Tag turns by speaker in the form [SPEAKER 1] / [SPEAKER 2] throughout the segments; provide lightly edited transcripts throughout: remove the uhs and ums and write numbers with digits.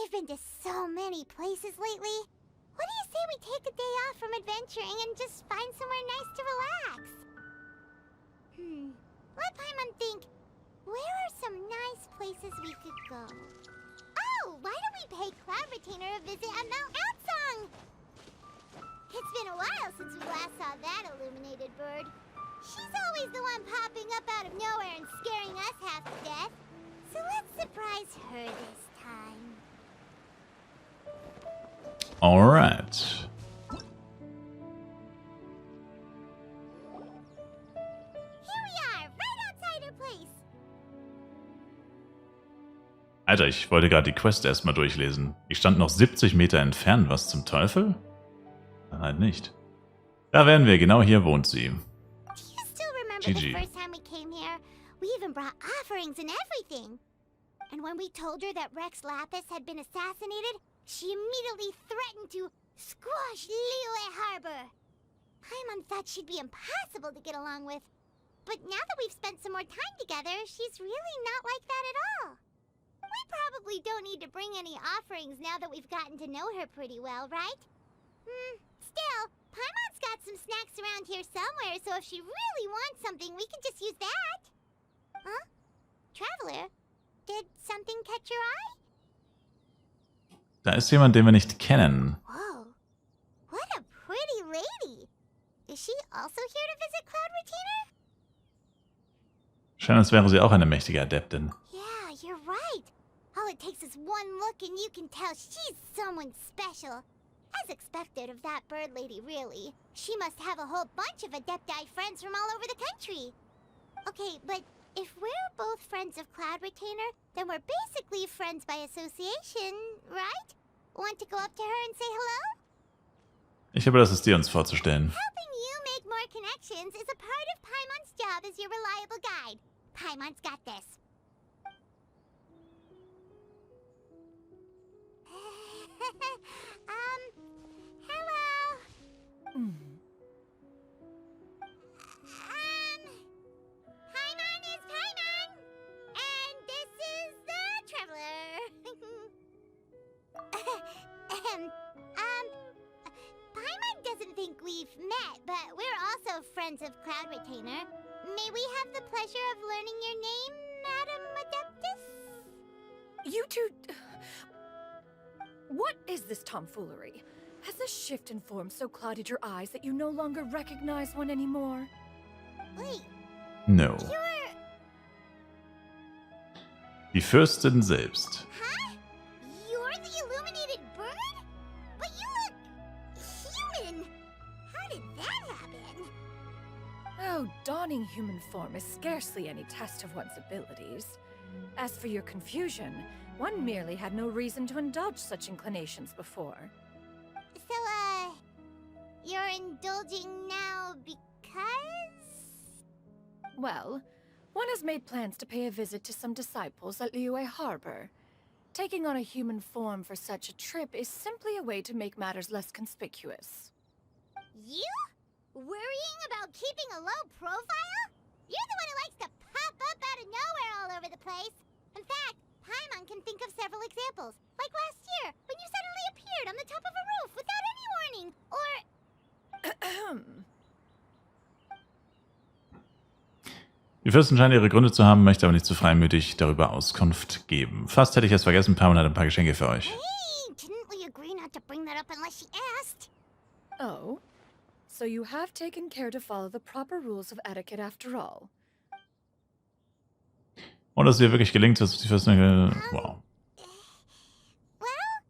[SPEAKER 1] We've been to so many places lately. What do you say we take a day off from adventuring and just find somewhere nice to relax? Let Paimon think. Where are some nice places we could go? Oh, why don't we pay Cloud Retainer a visit at Mount Outsong? It's been a while since we last saw that illuminated bird. She's always the one popping up out of nowhere and scaring us half to death. So let's surprise her this time.
[SPEAKER 2] Alright.
[SPEAKER 1] Here we are, right outside her place.
[SPEAKER 2] Alter, ich wollte gerade die Quest erstmal durchlesen. Ich stand noch 70 Meter entfernt. Was zum Teufel? Nein, halt nicht. Da wären wir. Genau hier wohnt sie.
[SPEAKER 1] Do you still remember
[SPEAKER 2] GG.
[SPEAKER 1] the first time we came here? We even brought offerings and everything. And when we told her that Rex Lapis had been assassinated, she immediately threatened to squash Liyue Harbor. Paimon thought she'd be impossible to get along with. But now that we've spent some more time together, she's really not like that at all. We probably don't need to bring any offerings now that we've gotten to know her pretty well, right? Still, Paimon's got some snacks around here somewhere, so if she really wants something, we can just use that. Huh? Traveler, did something catch your eye?
[SPEAKER 2] Da ist jemand, den wir nicht kennen.
[SPEAKER 1] Whoa, what a pretty lady. Is she also here to visit Cloud Retainer?
[SPEAKER 2] Scheint, als wäre sie auch eine mächtige Adeptin.
[SPEAKER 1] Yeah, you're right. All it takes is one look and you can tell she's someone special. As expected of that bird lady, really. She must have a whole bunch of Adepti friends from all over the country. Okay, but if we're both friends of Cloud Retainer, then we're basically friends by association, right? Want to go up to her and say hello?
[SPEAKER 2] Ich habe das ist dir uns vorzustellen.
[SPEAKER 1] Helping you make more connections is a part of Paimon's job as your reliable guide. Paimon's got this. Hello. Paimon is Paimon, and this is the Traveler. Paimon doesn't think we've met, but we're also friends of Cloud Retainer. May we have the pleasure of learning your name, Madam Adeptus?
[SPEAKER 3] You two... What is this tomfoolery? Has this shift in form so clouded your eyes that you no longer recognize one anymore?
[SPEAKER 1] Wait,
[SPEAKER 2] No.
[SPEAKER 1] you're...
[SPEAKER 2] Die Fürstin selbst.
[SPEAKER 1] Huh? You're the illuminated bird? But you look... human! How did that happen?
[SPEAKER 3] Oh, donning human form is scarcely any test of one's abilities. As for your confusion, one merely had no reason to indulge such inclinations before.
[SPEAKER 1] So, you're indulging now because...
[SPEAKER 3] Well, one has made plans to pay a visit to some disciples at Liyue Harbor. Taking on a human form for such a trip is simply a way to make matters less conspicuous.
[SPEAKER 1] You? Worrying about keeping a low profile? You're the one who likes to pop up out of nowhere all over the place. In fact, Paimon can think of several examples. Like last year, when you suddenly appeared on the top of a roof without any warning. Or...
[SPEAKER 2] Die Fürstin scheint ihre Gründe zu haben, möchte aber nicht zu freimütig darüber Auskunft geben. Fast hätte ich es vergessen, Paimon hat ein paar Geschenke für euch.
[SPEAKER 1] Hey, didn't we agree not to bring that up unless she asked?
[SPEAKER 3] Oh? So you have taken care to follow the proper rules of etiquette after all.
[SPEAKER 2] Und dass es ihr wirklich gelingt, dass die Fürstin... Wow.
[SPEAKER 1] Well,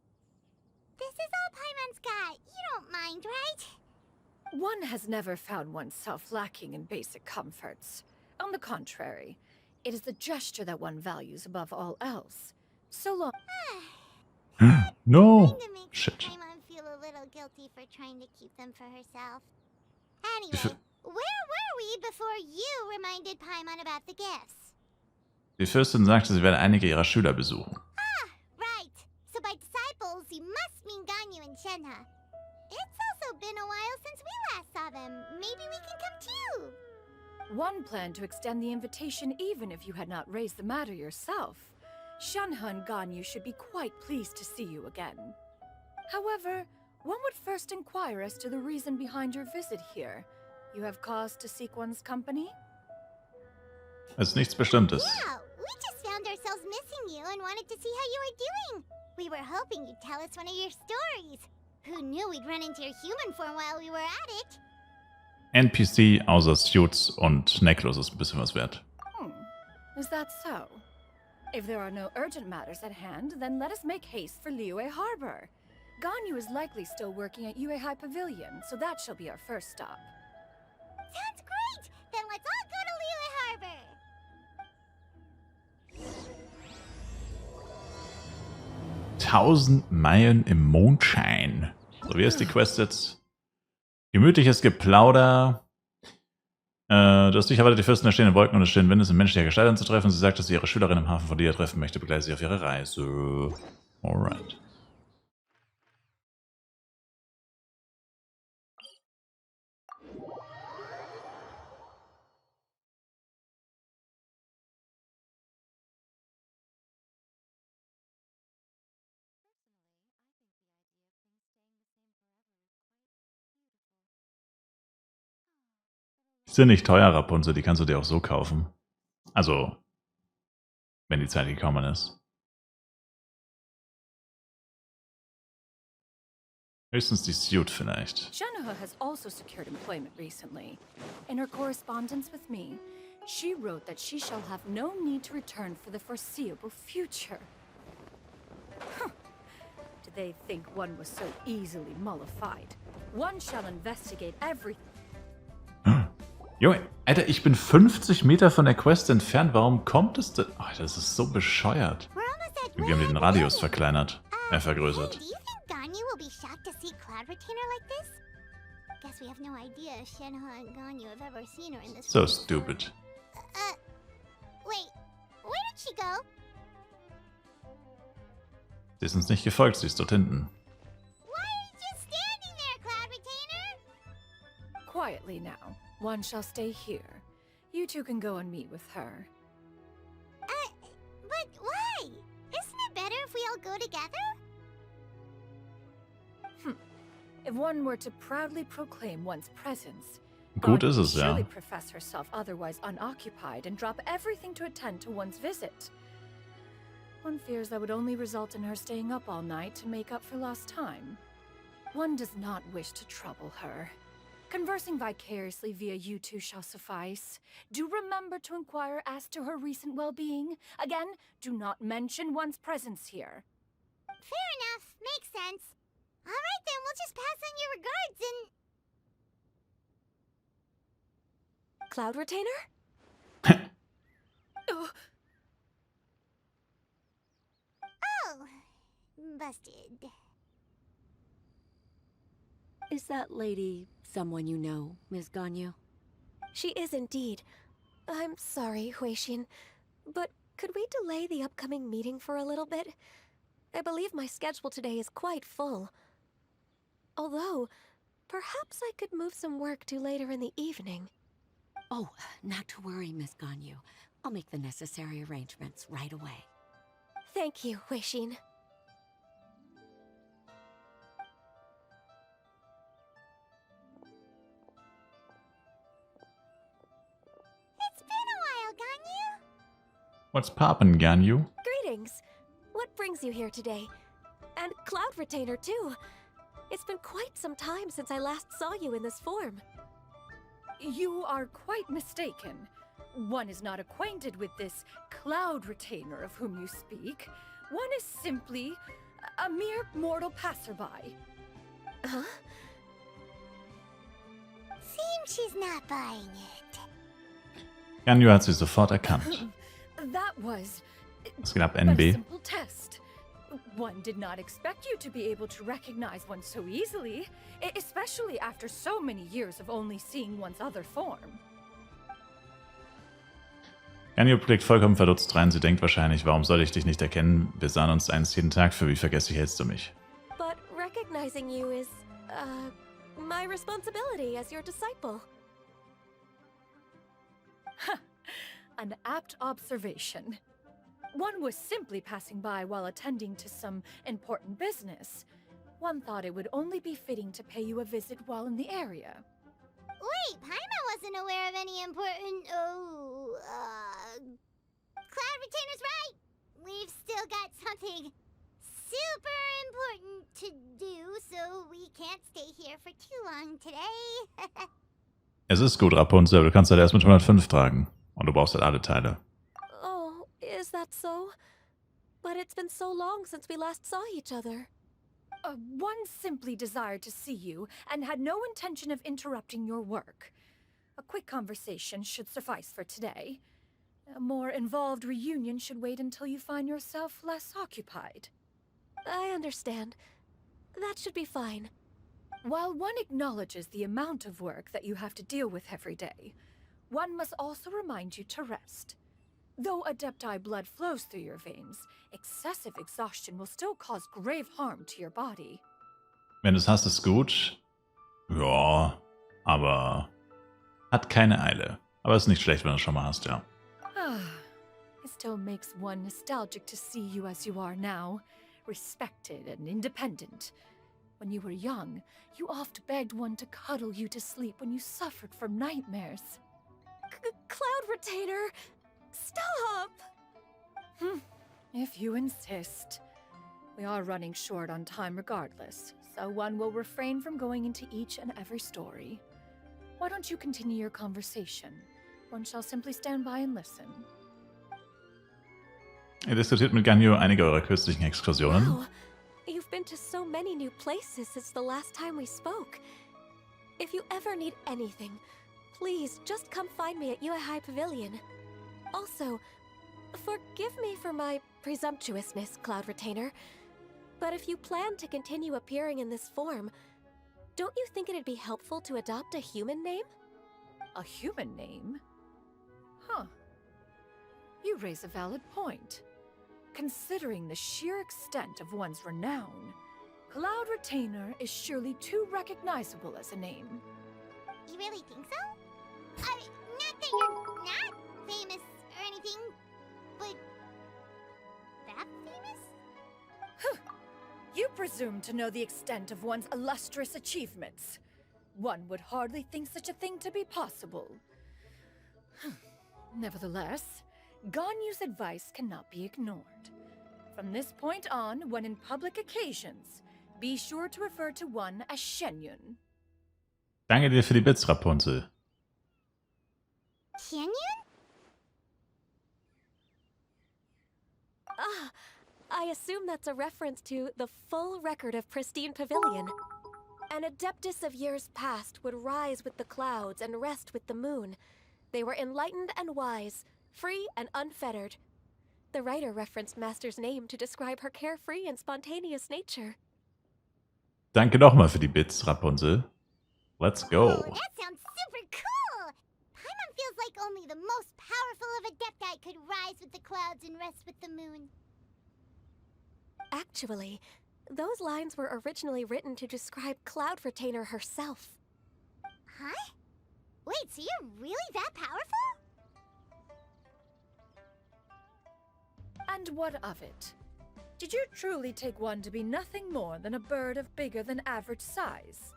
[SPEAKER 1] this is all Paimon's got. You don't mind, right?
[SPEAKER 3] One has never found oneself lacking in basic comforts. On the contrary, it is the gesture that one values above all else. So long...
[SPEAKER 2] No!
[SPEAKER 1] Kinda makes
[SPEAKER 2] Shit.
[SPEAKER 1] Paimon feel a little guilty for trying to keep them for herself. Anyway, where were we before you reminded Paimon about the gifts?
[SPEAKER 2] Die Fürstin sagte, sie werde einige ihrer Schüler besuchen.
[SPEAKER 1] Ah, right. So by disciples, you must mean Ganyu and Shenhe. It's also been a while since we last saw them. Maybe we can come too.
[SPEAKER 3] One planned to extend the invitation even if you had not raised the matter yourself. Shanha and Ganyu should be quite pleased to see you again. However, one would first inquire as to the reason behind your visit here. You have cause to seek one's company?
[SPEAKER 2] Es ist nichts Bestimmtes.
[SPEAKER 1] Yeah, we just found ourselves missing you and wanted to see how you were doing. We were hoping you'd tell us one of your stories. Who knew we'd run into your human form while we were at it?
[SPEAKER 2] NPC außer Suits und Necklace ist ein bisschen was wert.
[SPEAKER 3] Is that so? If there are no urgent matters at hand, then let us make haste for Liyue Harbor. Ganyu is likely still working at Yuehai Pavilion, so that shall be our first stop.
[SPEAKER 1] Sounds great! Then let's all go to Liyue Harbor!
[SPEAKER 2] Tausend Meilen im Mondschein. So, wie ist die Quest jetzt? Gemütliches Geplauder. Du hast dich erwartet, die Fürsten der stehenden Wolken und des stehenden Windes in menschlicher Gestalt anzutreffen. Sie sagt, dass sie ihre Schülerin im Hafen von dir treffen möchte. Begleite sie auf ihre Reise. Alright. Die sind nicht teuer, Rapunzel, die kannst du dir auch so kaufen. Also, wenn die Zeit gekommen ist. Höchstens die Suit vielleicht.
[SPEAKER 3] Shanoha has also secured employment recently. In her correspondence with me, she wrote that she shall have no need to return for the foreseeable future. Huh. Did they think one was so easily mollified? One shall investigate everything.
[SPEAKER 2] Junge, Alter, ich bin 50 Meter von der Quest entfernt. Warum kommt es denn? Oh, das ist so bescheuert.
[SPEAKER 1] We're almost at
[SPEAKER 2] Wir haben den Radius verkleinert. Vergrößert.
[SPEAKER 1] Hey, do you think Ganyu will be shocked to see Cloud Retainer like this? Guess we have no idea if Shenhe and Ganyu have ever seen her in this
[SPEAKER 2] So
[SPEAKER 1] form.
[SPEAKER 2] stupid.
[SPEAKER 1] Wait, where did she go?
[SPEAKER 2] Sie ist uns nicht gefolgt, sie ist dort hinten.
[SPEAKER 1] Why are you just standing there, Cloud Retainer?
[SPEAKER 3] Quietly now. One shall stay here. You two can go and meet with her.
[SPEAKER 1] But why? Isn't it better if we all go together?
[SPEAKER 3] If one were to proudly proclaim one's presence,
[SPEAKER 2] Gut
[SPEAKER 3] Ganyu
[SPEAKER 2] ist
[SPEAKER 3] would
[SPEAKER 2] es, ja.
[SPEAKER 3] surely profess herself otherwise unoccupied and drop everything to attend to one's visit. One fears that would only result in her staying up all night to make up for lost time. One does not wish to trouble her. Conversing vicariously via you two shall suffice. Do remember to inquire as to her recent well-being. Again, do not mention one's presence here.
[SPEAKER 1] Fair enough, makes sense. Alright then, we'll just pass on your regards and...
[SPEAKER 4] Cloud Retainer?
[SPEAKER 3] Oh,
[SPEAKER 1] Oh, busted.
[SPEAKER 4] Is that lady someone you know, Ms. Ganyu? She is indeed. I'm sorry, Huixin, but could we delay the upcoming meeting for a little bit? I believe my schedule today is quite full. Although, perhaps I could move some work to later in the evening.
[SPEAKER 5] Oh, not to worry, Miss Ganyu. I'll make the necessary arrangements right away.
[SPEAKER 4] Thank you, Huixin.
[SPEAKER 1] It's been a while, Ganyu.
[SPEAKER 2] What's poppin', Ganyu?
[SPEAKER 4] Greetings. What brings you here today? And Cloud Retainer, too. It's been quite some time since I last saw you in this form.
[SPEAKER 3] you are quite mistaken. One is not acquainted with this Cloud Retainer of whom you speak. One is simply a mere mortal passerby.
[SPEAKER 4] Huh?
[SPEAKER 1] Seems she's not buying it.
[SPEAKER 2] Ganyu hat sie sofort erkannt.
[SPEAKER 3] That was
[SPEAKER 2] Was geht ab,
[SPEAKER 3] but a
[SPEAKER 2] NB?
[SPEAKER 3] simple test. One did not expect you to be able to recognize one so easily, especially after so many years of only seeing one's other form.
[SPEAKER 2] Ganyu blickt vollkommen verdutzt rein. Sie denkt wahrscheinlich, warum soll ich dich nicht erkennen? Wir sahen uns einst jeden Tag. Für wie vergesslich hältst du mich?
[SPEAKER 4] But recognizing you is, my responsibility as your disciple.
[SPEAKER 3] An apt observation. one was simply passing by while attending to some important business. One thought it would only be fitting to pay you a visit while in the area.
[SPEAKER 1] Wait, Paimon wasn't aware of any important. Cloud Retainer's right! We've still got something super important to do, so we can't stay here for too long today.
[SPEAKER 2] Es ist gut, Rapunzel. Du kannst halt erst mit 105 tragen. Und du brauchst halt alle Teile.
[SPEAKER 4] Oh, is that so? But it's been so long since we last saw each other.
[SPEAKER 3] One simply desired to see you and had no intention of interrupting your work. A quick conversation should suffice for today. A more involved reunion should wait until you find yourself less occupied.
[SPEAKER 4] I understand. That should be fine.
[SPEAKER 3] While one acknowledges the amount of work that you have to deal with every day, one must also remind you to rest. Though Adepti blood flows through your veins, excessive exhaustion will still cause grave harm to your body.
[SPEAKER 2] Wenn du es hast, ist gut. Ja, aber hat keine Eile. Aber ist nicht schlecht, wenn du es schon mal hast, ja.
[SPEAKER 3] It still makes one nostalgic to see you as you are now, respected and independent. When you were young, you oft begged one to cuddle you to sleep when you suffered from nightmares.
[SPEAKER 4] Cloud Retainer! Stop!
[SPEAKER 3] If you insist. We are running short on time regardless, so one will refrain from going into each and every story. Why don't you continue your conversation? One shall simply stand by and listen.
[SPEAKER 2] Ihr diskutiert mit Ganyu einige eurer kürzlichen Exkursionen.
[SPEAKER 4] Wow, you've been to so many new places since the last time we spoke. If you ever need anything, please just come find me at Yuehai Pavilion. Also, forgive me for my presumptuousness, Cloud Retainer, but if you plan to continue appearing in this form, don't you think it'd be helpful to adopt a human name?
[SPEAKER 3] A human name? Huh. You raise a valid point. Considering the sheer extent of one's renown, Cloud Retainer is surely too recognizable as a name.
[SPEAKER 1] You really think so? Not that you're not famous or anything, but that famous?
[SPEAKER 3] You presume to know the extent of one's illustrious achievements. One would hardly think such a thing to be possible. Nevertheless, Ganyu's advice cannot be ignored. From this point on, when in public occasions, be sure to refer to one as Xianyun.
[SPEAKER 2] Danke dir für die Bits, Rapunzel.
[SPEAKER 1] Xianyun?
[SPEAKER 4] Ah, I assume that's a reference to the full record of Pristine Pavilion. An Adeptus of years past would rise with the clouds and rest with the moon. They were enlightened and wise, free and unfettered. The writer referenced Master's name to describe her carefree and spontaneous nature.
[SPEAKER 2] Danke nochmal für die Bits, Rapunzel. Let's go.
[SPEAKER 1] Oh, that sounds super cool! Paimon feels like only the most powerful of Adepti could rise with the clouds and rest with the moon.
[SPEAKER 4] Actually, those lines were originally written to describe Cloud Retainer herself.
[SPEAKER 1] Huh? Wait, so you're really that powerful?
[SPEAKER 3] And what of it? Did you truly take one to be nothing more than a bird of bigger than average size?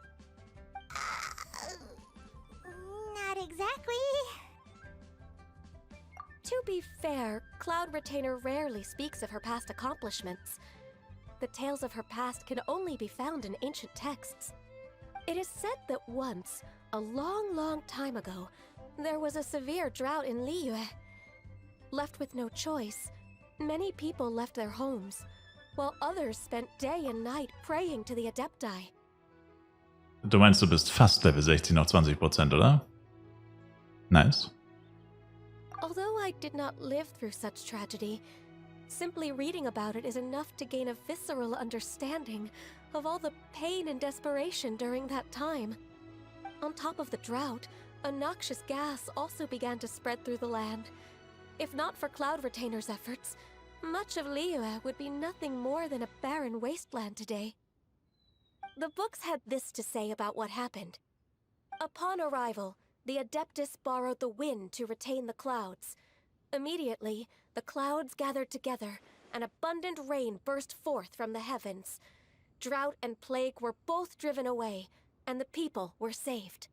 [SPEAKER 1] Not exactly.
[SPEAKER 4] To be fair, Cloud Retainer rarely speaks of her past accomplishments. The tales of her past can only be found in ancient texts. It is said that once, a long, long time ago, there was a severe drought in Liyue. Left with no choice, many people left their homes, while others spent day and night praying to the Adepti.
[SPEAKER 2] Du meinst, du bist fast Level 60, noch 20%, oder? Nice.
[SPEAKER 4] Although I did not live through such tragedy, simply reading about it is enough to gain a visceral understanding of all the pain and desperation during that time. On top of the drought, a noxious gas also began to spread through the land. If not for Cloud Retainer's efforts, much of Liyue would be nothing more than a barren wasteland today. The books had this to say about what happened. Upon arrival, the Adeptus borrowed the wind to retain the clouds. Immediately, the clouds gathered together, and abundant rain burst forth from the heavens. Drought and plague were both driven away, and the people were saved.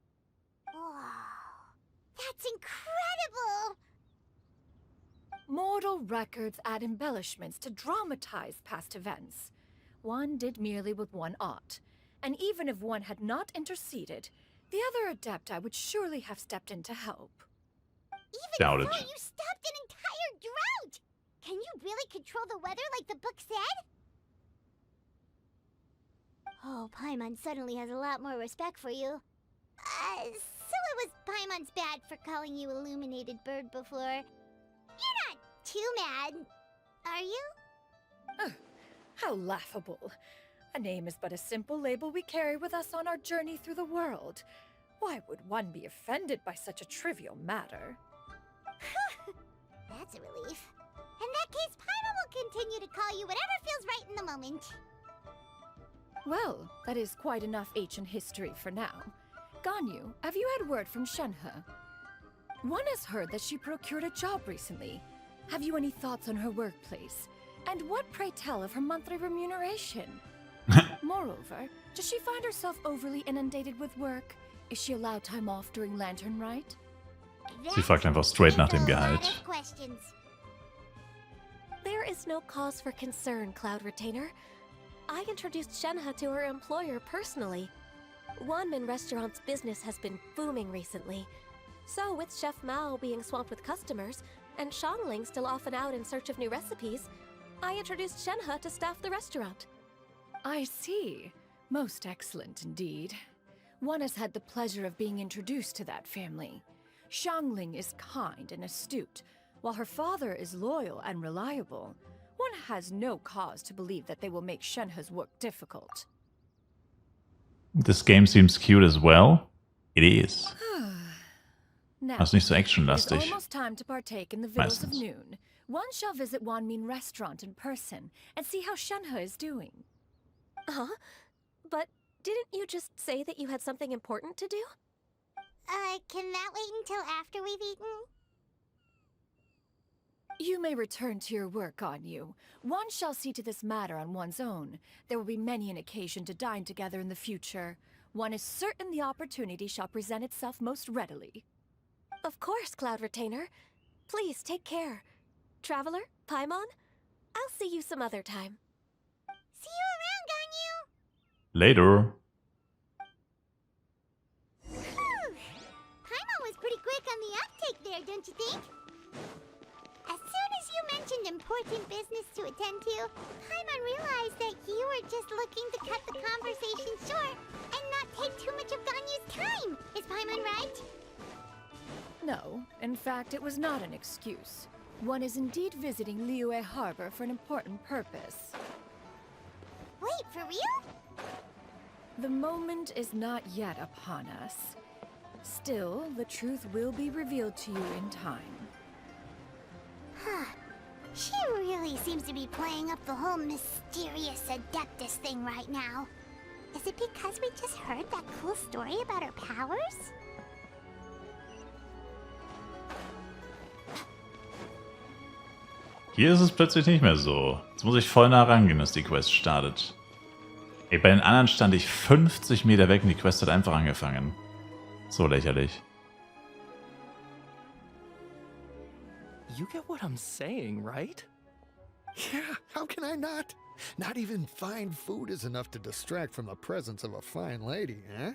[SPEAKER 1] Wow. That's incredible!
[SPEAKER 3] Mortal records add embellishments to dramatize past events. One did merely with one ought, and even if one had not interceded, the other Adepti would surely have stepped in to help.
[SPEAKER 1] Even
[SPEAKER 2] Doubt
[SPEAKER 1] so,
[SPEAKER 2] it.
[SPEAKER 1] you stopped an entire drought! Can you really control the weather like the book said? Oh, Paimon suddenly has a lot more respect for you. So it was Paimon's bad for calling you Illuminated Bird before. You're not too mad, are you?
[SPEAKER 3] How laughable. A name is but a simple label we carry with us on our journey through the world. Why would one be offended by such a trivial matter?
[SPEAKER 1] That's a relief. In that case, Paimon will continue to call you whatever feels right in the moment.
[SPEAKER 3] Well, that is quite enough ancient history for now. Ganyu, have you had word from Shenhe? One has heard that she procured a job recently. Have you any thoughts on her workplace? And what, pray tell, of her monthly remuneration? Moreover, does she find herself overly inundated with work? Is she allowed time off during Lantern Rite?
[SPEAKER 2] Sie fragt einfach straight nach dem Gehalt.
[SPEAKER 4] There is no cause for concern, Cloud Retainer. I introduced Shenhe to her employer personally. Wanmin Restaurant's business has been booming recently. So with Chef Mao being swamped with customers, and Shangling still off and out in search of new recipes, I introduced Shenhe to staff the restaurant.
[SPEAKER 3] I see. Most excellent indeed. One has had the pleasure of being introduced to that family. Shangling is kind and astute, while her father is loyal and reliable. One has no cause to believe that they will make Shenhe's work difficult.
[SPEAKER 2] This game seems cute as well. It is.
[SPEAKER 3] Now,
[SPEAKER 2] Das ist nicht so
[SPEAKER 3] it is
[SPEAKER 2] actionlastig.
[SPEAKER 3] almost time to partake in the victuals of
[SPEAKER 2] Meistens.
[SPEAKER 3] noon. One shall visit Wanmin Restaurant in person and see how Shenhe is doing.
[SPEAKER 4] Huh? But didn't you just say that you had something important to do?
[SPEAKER 1] Can that wait until after we've eaten?
[SPEAKER 3] You may return to your work, Ganyu. One shall see to this matter on one's own. There will be many an occasion to dine together in the future. One is certain the opportunity shall present itself most readily.
[SPEAKER 4] Of course, Cloud Retainer. Please take care. Traveler, Paimon, I'll see you some other time.
[SPEAKER 1] See you around, Ganyu!
[SPEAKER 2] Later.
[SPEAKER 1] Paimon was pretty quick on the uptake there, don't you think? As soon as you mentioned important business to attend to, Paimon realized that you were just looking to cut the conversation short and not take too much of Ganyu's time. Is Paimon right?
[SPEAKER 3] No, in fact, it was not an excuse. One is indeed visiting Liyue Harbor for an important purpose.
[SPEAKER 1] Wait, for real?
[SPEAKER 3] The moment is not yet upon us. Still, the truth will be revealed to you in time.
[SPEAKER 1] Huh. She really seems to be playing up the whole mysterious Adeptus thing right now. Is it because we just heard that cool story about her powers?
[SPEAKER 2] Hier ist es plötzlich nicht mehr so. Jetzt muss ich voll nah rangehen, dass die Quest startet. Ey, bei den anderen stand ich 50 Meter weg und die Quest hat einfach angefangen. So lächerlich.
[SPEAKER 6] You get what I'm saying, right?
[SPEAKER 7] Yeah, how can I not? Not even fine food is enough to distract from the presence of a fine lady, eh?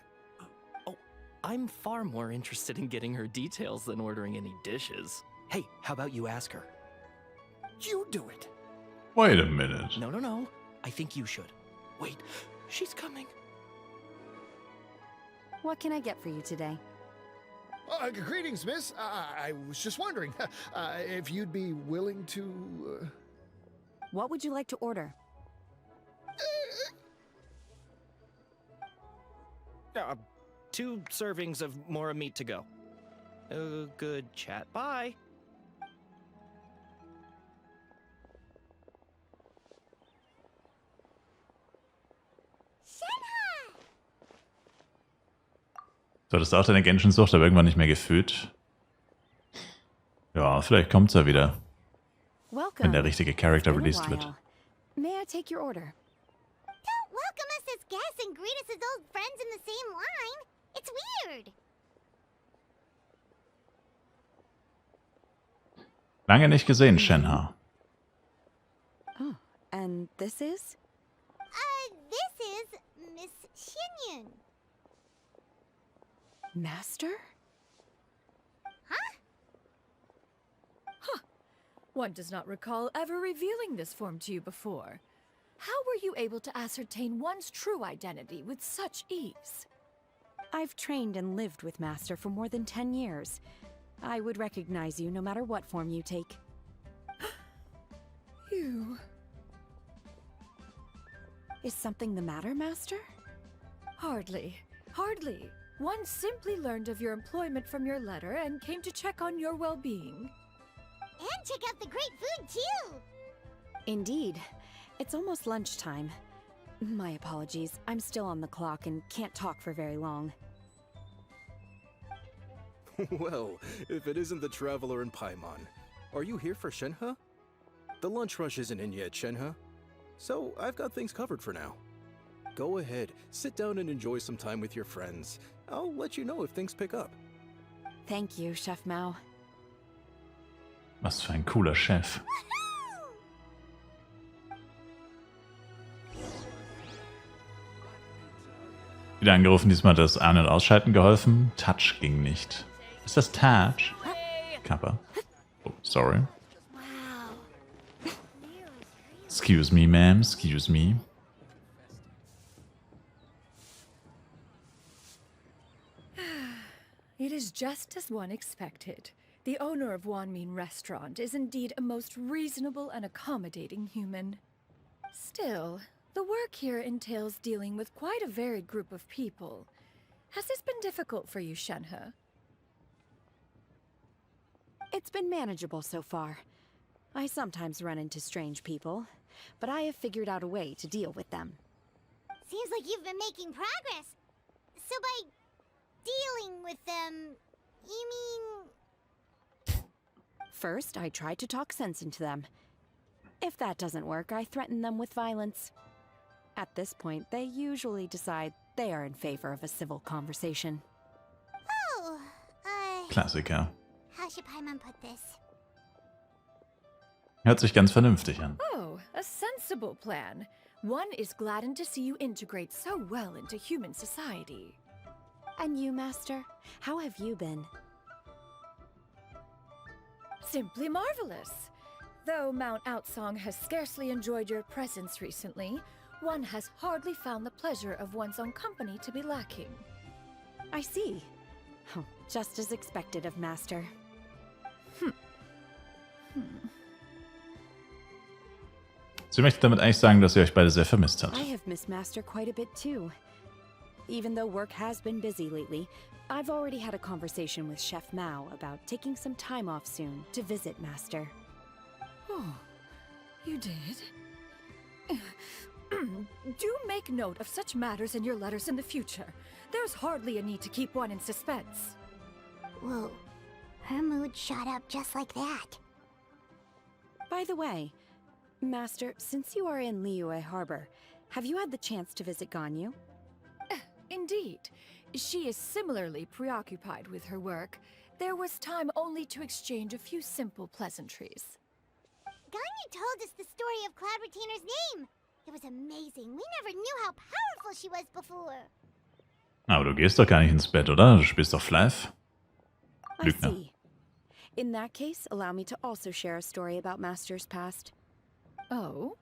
[SPEAKER 6] Oh, I'm far more interested in getting her details than ordering any dishes. Hey, how about you ask her?
[SPEAKER 7] You do it.
[SPEAKER 2] Wait a minute.
[SPEAKER 6] No. I think you should. Wait, she's coming.
[SPEAKER 8] What can I get for you today?
[SPEAKER 7] Greetings, miss. I was just wondering if you'd be willing to...
[SPEAKER 8] What would you like to order?
[SPEAKER 6] 2 servings of more meat to go. Good chat. Bye.
[SPEAKER 2] Du hattest auch deine Genshin-Sucht, aber irgendwann nicht mehr gefühlt. Ja, Ja, vielleicht kommt's ja wieder,
[SPEAKER 8] Welcome.
[SPEAKER 2] wenn der richtige Charakter
[SPEAKER 8] Been a
[SPEAKER 2] released wird.
[SPEAKER 8] while. May I take your order?
[SPEAKER 1] Don't welcome us as guests and greet us as old friends in the same line. It's weird.
[SPEAKER 2] Lange nicht gesehen, Shenha.
[SPEAKER 8] Oh, and this is?
[SPEAKER 1] This is Miss Xianyun.
[SPEAKER 8] Master?
[SPEAKER 3] One does not recall ever revealing this form to you before. How were you able to ascertain one's true identity with such ease?
[SPEAKER 8] I've trained and lived with Master for more than 10 years. I would recognize you no matter what form you take.
[SPEAKER 3] You...
[SPEAKER 8] Is something the matter, Master?
[SPEAKER 3] Hardly. Hardly. One simply learned of your employment from your letter and came to check on your well-being.
[SPEAKER 1] And check out the great food, too.
[SPEAKER 8] Indeed. It's almost lunchtime. My apologies. I'm still on the clock and can't talk for very long.
[SPEAKER 9] Well, if it isn't the traveler in Paimon, are you here for Shenhe? The lunch rush isn't in yet, Shenhe. So I've got things covered for now. Go ahead, sit down and enjoy some time with your friends. I'll let you know if things pick up.
[SPEAKER 8] Thank you, Chef Mao.
[SPEAKER 2] Was für ein cooler Chef. Wieder angerufen, diesmal hat das An- und Ausschalten geholfen. Touch ging nicht. Ist das Touch? Kappa. Oh, sorry.
[SPEAKER 1] Wow.
[SPEAKER 2] Excuse me, ma'am. Excuse me.
[SPEAKER 3] It is just as one expected. The owner of Wanmin Restaurant is indeed a most reasonable and accommodating human. Still, the work here entails dealing with quite a varied group of people. Has this been difficult for you, Shenhe?
[SPEAKER 8] It's been manageable so far. I sometimes run into strange people, but I have figured out a way to deal with them.
[SPEAKER 1] Seems like you've been making progress. So by dealing with them, you mean...
[SPEAKER 8] First, I try to talk sense into them. If that doesn't work, I threaten them with violence. At this point, they usually decide they are in favor of a civil conversation.
[SPEAKER 1] Oh,
[SPEAKER 2] Klassiker.
[SPEAKER 1] how should Paimon put this?
[SPEAKER 2] Hört sich ganz vernünftig an.
[SPEAKER 3] Oh, a sensible plan. One is gladdened to see you integrate so well into human society.
[SPEAKER 8] And you, Master? How have you been?
[SPEAKER 3] Simply marvelous. Though Mount Outsong has scarcely enjoyed your presence recently, one has hardly found the pleasure of one's own company to be lacking.
[SPEAKER 8] I see. Oh, just as expected of Master.
[SPEAKER 2] Sie möchte damit eigentlich sagen, dass sie euch beide sehr vermisst hat.
[SPEAKER 8] I have missed Master quite a bit too. Even though work has been busy lately, I've already had a conversation with Chef Mao about taking some time off soon to visit Master.
[SPEAKER 3] Oh, you did? Do make note of such matters in your letters in the future. There's hardly a need to keep one in suspense.
[SPEAKER 1] Whoa, her mood shot up just like that.
[SPEAKER 8] By the way, Master, since you are in Liyue Harbor, have you had the chance to visit Ganyu?
[SPEAKER 3] Indeed. She is similarly preoccupied with her work. There was time only to exchange a few simple pleasantries.
[SPEAKER 1] Ganyu told us the story of Cloud Retainer's name. It was amazing. We never knew how powerful she was before.
[SPEAKER 2] Aber du gehst doch gar nicht ins Bett, oder? Du spielst doch Flav.
[SPEAKER 8] I
[SPEAKER 2] Lügner.
[SPEAKER 8] see. In that case, allow me to also share a story about Master's past.
[SPEAKER 3] Oh?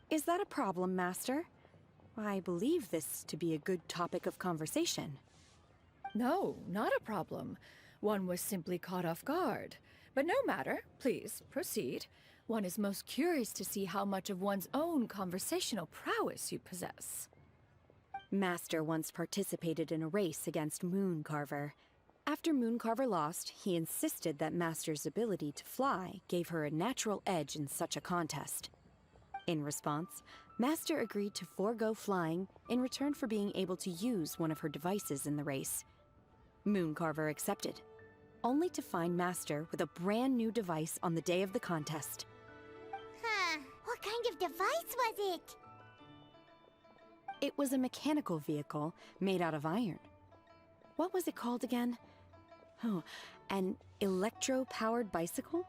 [SPEAKER 8] Is that a problem, Master? I believe this to be a good topic of conversation.
[SPEAKER 3] No, not a problem. One was simply caught off guard. But no matter. Please, proceed. One is most curious to see how much of one's own conversational prowess you possess.
[SPEAKER 8] Master once participated in a race against Mooncarver. After Mooncarver lost, he insisted that Master's ability to fly gave her a natural edge in such a contest. In response, Master agreed to forego flying in return for being able to use one of her devices in the race. Mooncarver accepted. only to find Master with a brand new device on the day of the contest.
[SPEAKER 1] Huh. What kind of device was it?
[SPEAKER 8] It was a mechanical vehicle made out of iron. What was it called again? Oh, an electro-powered bicycle?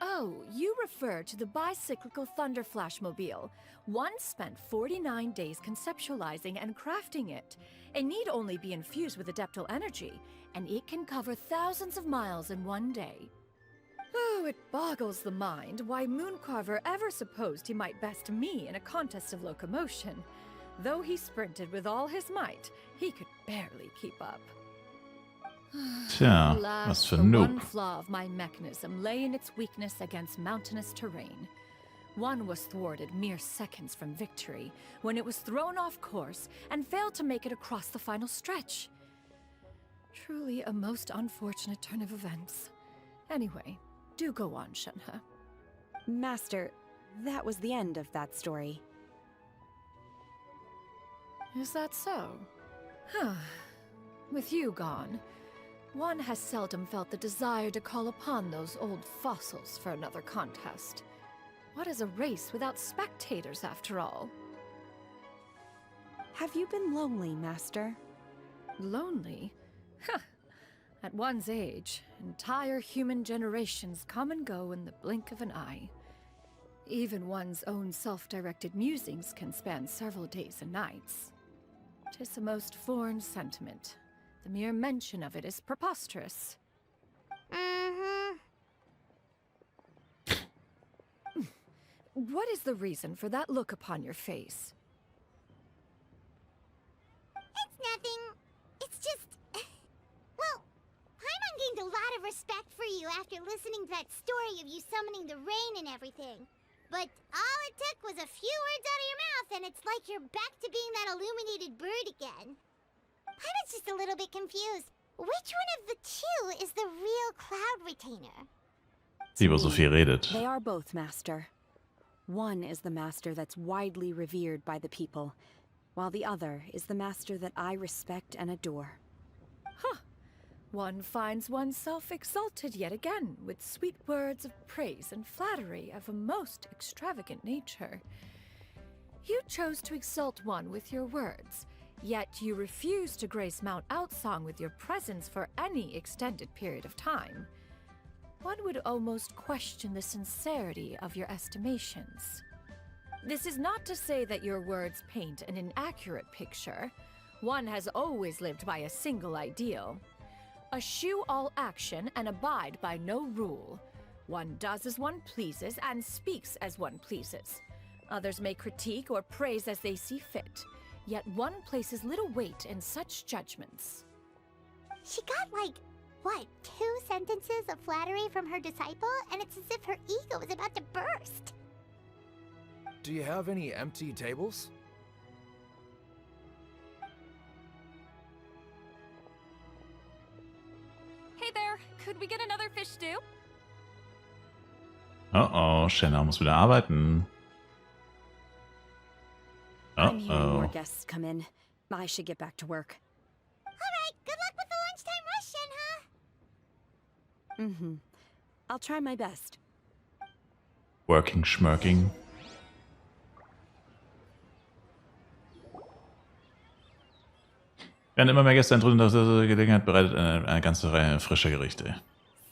[SPEAKER 3] Oh, you refer to the bicyclical Thunder Flashmobile. One spent 49 days conceptualizing and crafting it. It need only be infused with adeptal energy, and it can cover thousands of miles in one day. Oh, it boggles the mind why Mooncarver ever supposed he might best me in a contest of locomotion. Though he sprinted with all his might, he could barely keep up.
[SPEAKER 2] Tja,
[SPEAKER 3] Alas,
[SPEAKER 2] was für
[SPEAKER 3] the
[SPEAKER 2] ein
[SPEAKER 3] one
[SPEAKER 2] Noob.
[SPEAKER 3] flaw of my mechanism lay in its weakness against mountainous terrain. One was thwarted mere seconds from victory, when it was thrown off course and failed to make it across the final stretch. Truly a most unfortunate turn of events. Anyway, do go on, Shenhe.
[SPEAKER 8] Master, that was the end of that story.
[SPEAKER 3] Is that so? Huh. With you gone, one has seldom felt the desire to call upon those old fossils for another contest. What is a race without spectators, after all?
[SPEAKER 8] Have you been lonely, Master?
[SPEAKER 3] Lonely? Huh. At one's age, entire human generations come and go in the blink of an eye. Even one's own self-directed musings can span several days and nights. 'Tis a most foreign sentiment. The mere mention of it is preposterous.
[SPEAKER 1] Mm-hmm.
[SPEAKER 3] What is the reason for that look upon your face?
[SPEAKER 1] It's nothing. It's just... Well, Paimon gained a lot of respect for you after listening to that story of you summoning the rain and everything. But all it took was a few words out of your mouth and it's like you're back to being that illuminated bird again. Paimon's just a little bit confused. Which one of the two is the real cloud retainer?
[SPEAKER 2] Sie über so viel redet.
[SPEAKER 8] They are both, Master. One is the Master that's widely revered by the people, while the other is the Master that I respect and adore.
[SPEAKER 3] Huh. One finds oneself exalted yet again with sweet words of praise and flattery of a most extravagant nature. You chose to exalt one with your words, yet you refuse to grace Mount Outsong with your presence for any extended period of time. One would almost question the sincerity of your estimations. This is not to say that your words paint an inaccurate picture. One has always lived by a single ideal. Eschew all action and abide by no rule. One does as one pleases and speaks as one pleases. Others may critique or praise as they see fit, yet one places little weight in such judgments.
[SPEAKER 1] She got like, what, 2 sentences of flattery from her disciple? And it's as if her ego is about to burst.
[SPEAKER 10] Do you have any empty tables?
[SPEAKER 11] Hey there, could we get another fish stew?
[SPEAKER 2] Oh, Shenna muss wieder arbeiten.
[SPEAKER 8] I'm hearing more guests come in. I should get back to work.
[SPEAKER 1] Alright, good luck with the lunchtime rush, Shenhe.
[SPEAKER 8] Mm-hmm. I'll try my best.
[SPEAKER 2] Working, schmirking. Während immer mehr Gäste eintruddeln, auf diese Gelegenheit bereitet eine ganze Reihe frischer Gerichte.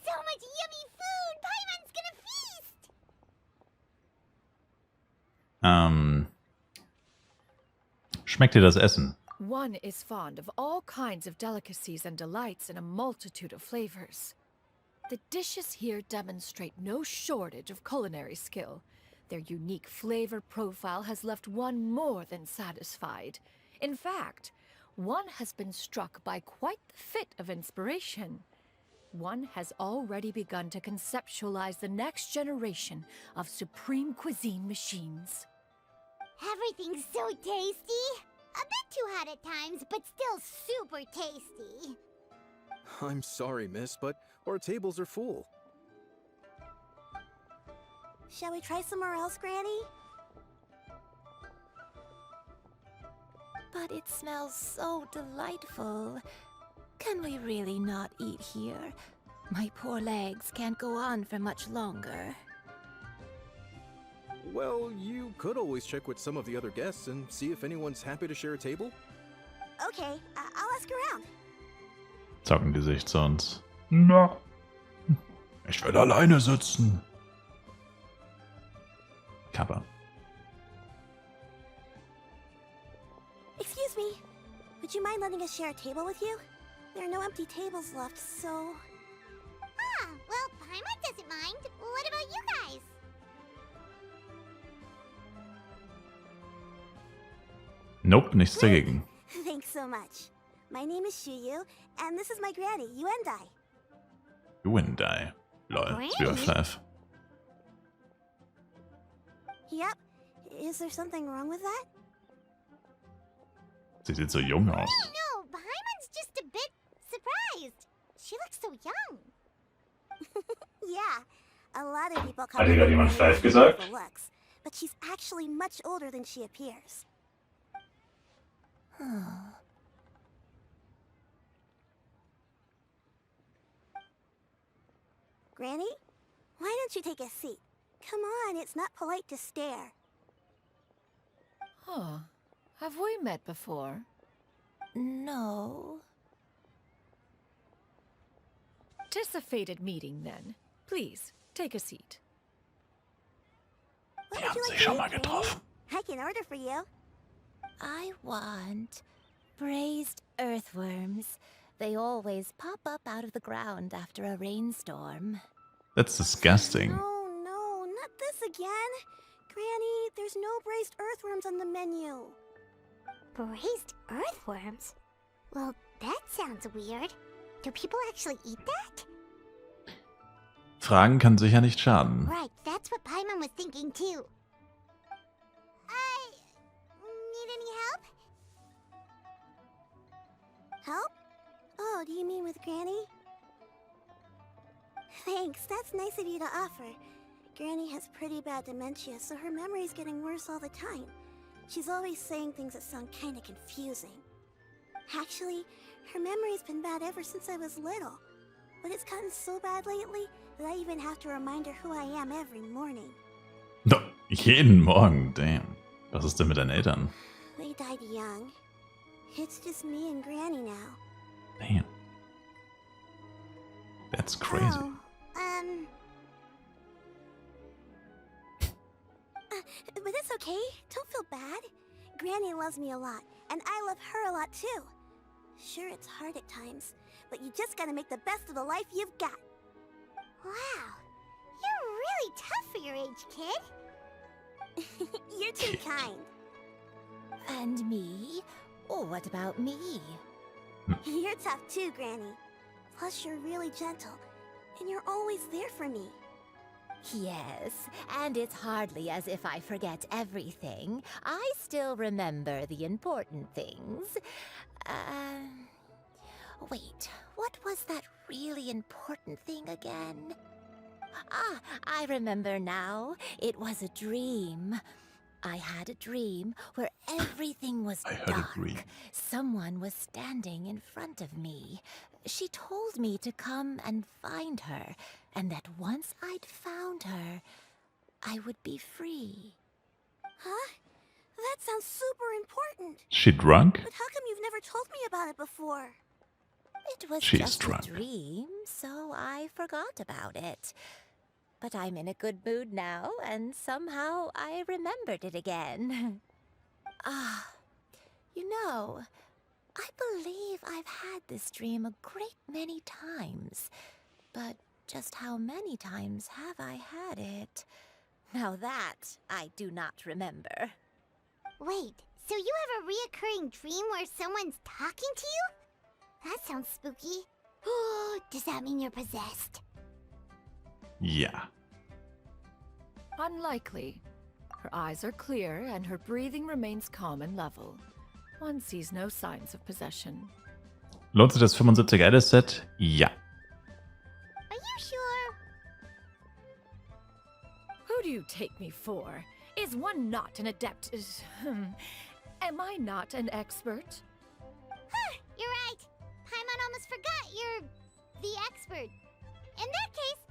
[SPEAKER 1] So much yummy food! Paimon's gonna feast!
[SPEAKER 2] Schmeckt dir das Essen?
[SPEAKER 3] One is fond of all kinds of delicacies and delights in a multitude of flavors. The dishes here demonstrate no shortage of culinary skill. Their unique flavor profile has left one more than satisfied. In fact, one has been struck by quite the fit of inspiration. One has already begun to conceptualize the next generation of supreme cuisine machines.
[SPEAKER 1] Everything's so tasty! A bit too hot at times, but still super tasty.
[SPEAKER 9] I'm sorry, miss, but our tables are full.
[SPEAKER 1] Shall we try somewhere else, Granny?
[SPEAKER 12] But it smells so delightful. Can we really not eat here? My poor legs can't go on for much longer.
[SPEAKER 9] Well, you could always check with some of the other guests and see if anyone's happy to share a table.
[SPEAKER 1] Okay, I'll ask around.
[SPEAKER 2] Zocken die sich zu uns. Na. Ich werde alleine sitzen. Kappa.
[SPEAKER 1] Excuse me. Would you mind letting us share a table with you? There are no empty tables left, so... Ah, well, Paimon doesn't mind. What about you guys?
[SPEAKER 2] Nope, nichts dagegen.
[SPEAKER 1] Thanks so much. My name is Shuyu, and this is my granny, Yuendai.
[SPEAKER 2] You and I. Lol, it's your 5.
[SPEAKER 1] Yep. Is there something wrong with that?
[SPEAKER 2] Sie sieht so jung aus.
[SPEAKER 1] No, Paimon's just a bit surprised. She looks so young. Yeah, a lot of people come
[SPEAKER 2] Hat hier gerade jemand 5 gesagt?
[SPEAKER 1] for looks, but she's actually much older than she appears. Granny? Why don't you take a seat? Come on, it's not polite to stare.
[SPEAKER 3] Huh. Have we met before?
[SPEAKER 12] No.
[SPEAKER 3] 'Tis a fated meeting, then. Please, take a seat.
[SPEAKER 2] Die haben sich schon mal getroffen.
[SPEAKER 1] I can order for you.
[SPEAKER 12] I want braised earthworms. They always pop up out of the ground after a rainstorm.
[SPEAKER 2] That's disgusting.
[SPEAKER 1] Oh no, not this again. Granny, there's no braised earthworms on the menu. Braised earthworms? Well, that sounds weird. Do people actually eat that?
[SPEAKER 2] Fragen kann sicher nicht schaden.
[SPEAKER 1] Right, that's what Paimon was thinking too. Need any help? Help? Oh, do you mean with Granny? Thanks, that's nice of you to offer. Granny has pretty bad dementia, so her memory's getting worse all the time. She's always saying things that sound kinda confusing. Actually, her memory's been bad ever since I was little. But it's gotten so bad lately that I even have to remind her who I am every morning.
[SPEAKER 2] No, jeden Morgen, damn. Was ist denn mit deinen Eltern?
[SPEAKER 1] They died young. It's just me and Granny now.
[SPEAKER 2] Damn. That's crazy.
[SPEAKER 1] But it's okay. Don't feel bad. Granny loves me a lot, and I love her a lot too. Sure, it's hard at times, but you just gotta make the best of the life you've got. Wow, you're really tough for your age, kid. You're too kind.
[SPEAKER 12] And me? Oh, what about me?
[SPEAKER 1] You're tough too, Granny. Plus, you're really gentle, and you're always there for me.
[SPEAKER 12] Yes, and it's hardly as if I forget everything. I still remember the important things. Wait, what was that really important thing again? Ah, I remember now. It was a dream. I had a dream where everything was dark. Someone was standing in front of me. She told me to come and find her, and that once I'd found her, I would be free.
[SPEAKER 1] Huh? That sounds super important.
[SPEAKER 2] She drunk?
[SPEAKER 1] But how come you've never told me about it before?
[SPEAKER 12] It was
[SPEAKER 2] She's
[SPEAKER 12] just
[SPEAKER 2] drunk.
[SPEAKER 12] a dream, so I forgot about it. But I'm in a good mood now, and somehow I remembered it again. You know, I believe I've had this dream a great many times. But just how many times have I had it? Now that I do not remember.
[SPEAKER 1] Wait, so you have a reoccurring dream where someone's talking to you? That sounds spooky. Does that mean you're possessed?
[SPEAKER 2] Ja.
[SPEAKER 3] Unlikely. Her eyes are clear and her breathing remains calm and level. One sees no signs of possession.
[SPEAKER 2] Lohnt sich das 75 Set? Ja.
[SPEAKER 1] Are you sure?
[SPEAKER 3] Who do you take me for? Is one not an adept? Am I not an expert?
[SPEAKER 1] You're right. Paimon almost forgot you're the expert. In that case,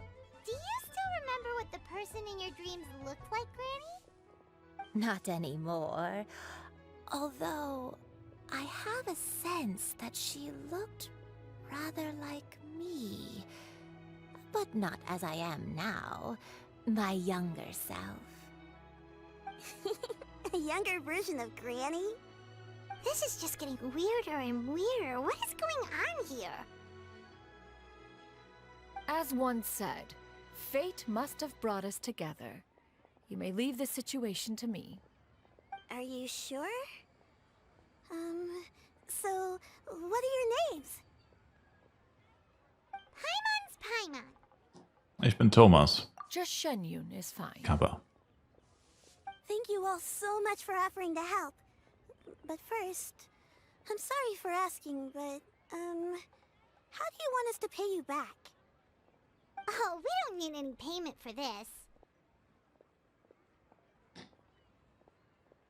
[SPEAKER 1] do you still remember what the person in your dreams looked like, Granny?
[SPEAKER 12] Not anymore. Although, I have a sense that she looked rather like me. But not as I am now. My younger self.
[SPEAKER 1] A younger version of Granny? This is just getting weirder and weirder. What is going on here?
[SPEAKER 3] As one said, fate must have brought us together. You may leave this situation to me.
[SPEAKER 1] Are you sure? So, what are your names? Paimon's Paimon.
[SPEAKER 2] Ich bin Thomas.
[SPEAKER 3] Just Xianyun is fine.
[SPEAKER 2] Kappa.
[SPEAKER 1] Thank you all so much for offering to help. But first, I'm sorry for asking, but, how do you want us to pay you back? Oh, we don't need any payment for this.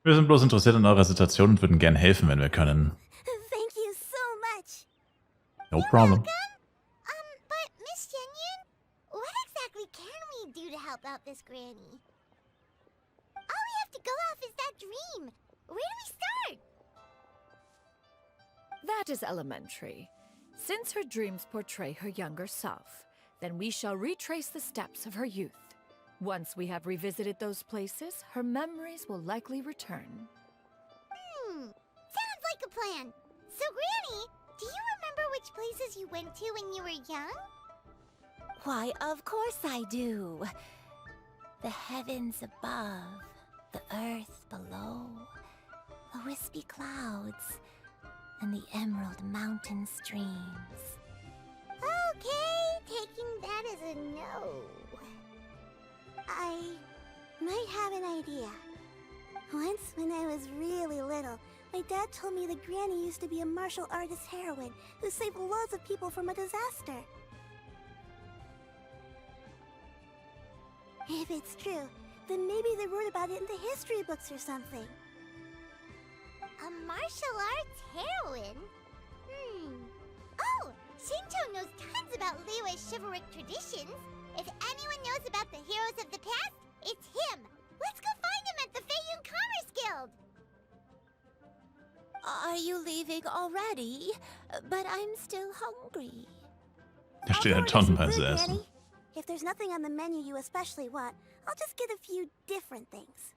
[SPEAKER 2] Wir sind bloß interessiert an eurer Situation und würden gern helfen, wenn wir können.
[SPEAKER 1] Thank you so much.
[SPEAKER 2] No problem.
[SPEAKER 1] But Miss Xianyun, what exactly can we do to help out this granny? All we have to go off is that dream. Where do we start?
[SPEAKER 3] That is elementary. Since her dreams portray her younger self, then we shall retrace the steps of her youth. Once we have revisited those places, her memories will likely return.
[SPEAKER 1] Sounds like a plan. So, Granny, do you remember which places you went to when you were young?
[SPEAKER 12] Why, of course I do. The heavens above, the earth below, the wispy clouds, and the emerald mountain streams.
[SPEAKER 1] Okay, taking that as a no. I might have an idea. Once, when I was really little, my dad told me that Granny used to be a martial artist heroine who saved loads of people from a disaster. If it's true, then maybe they wrote about it in the history books or something. A martial arts heroine? Oh, Shinto knows tons about Liyue's chivalric traditions. If anyone knows about the heroes of the past, it's him. Let's go find him at the Feiyun Commerce Guild.
[SPEAKER 12] Are you leaving already? But I'm still hungry.
[SPEAKER 2] Da steht ja tonnenweise Essen.
[SPEAKER 1] If there's nothing on the menu you especially want, I'll just get a few different things.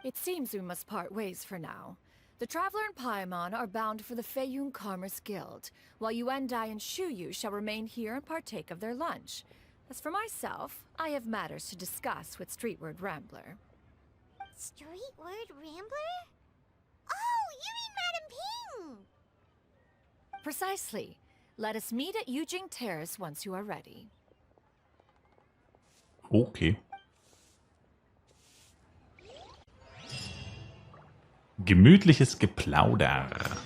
[SPEAKER 3] It seems we must part ways for now. The Traveler and Paimon are bound for the Feiyun Commerce Guild, while Yuendai and Shuyu shall remain here and partake of their lunch. As for myself, I have matters to discuss with Streetward Rambler.
[SPEAKER 1] Streetward Rambler? Oh, you mean Madam Ping!
[SPEAKER 3] Precisely. Let us meet at Yujing Terrace once you are ready.
[SPEAKER 2] Okay. Gemütliches Geplauder.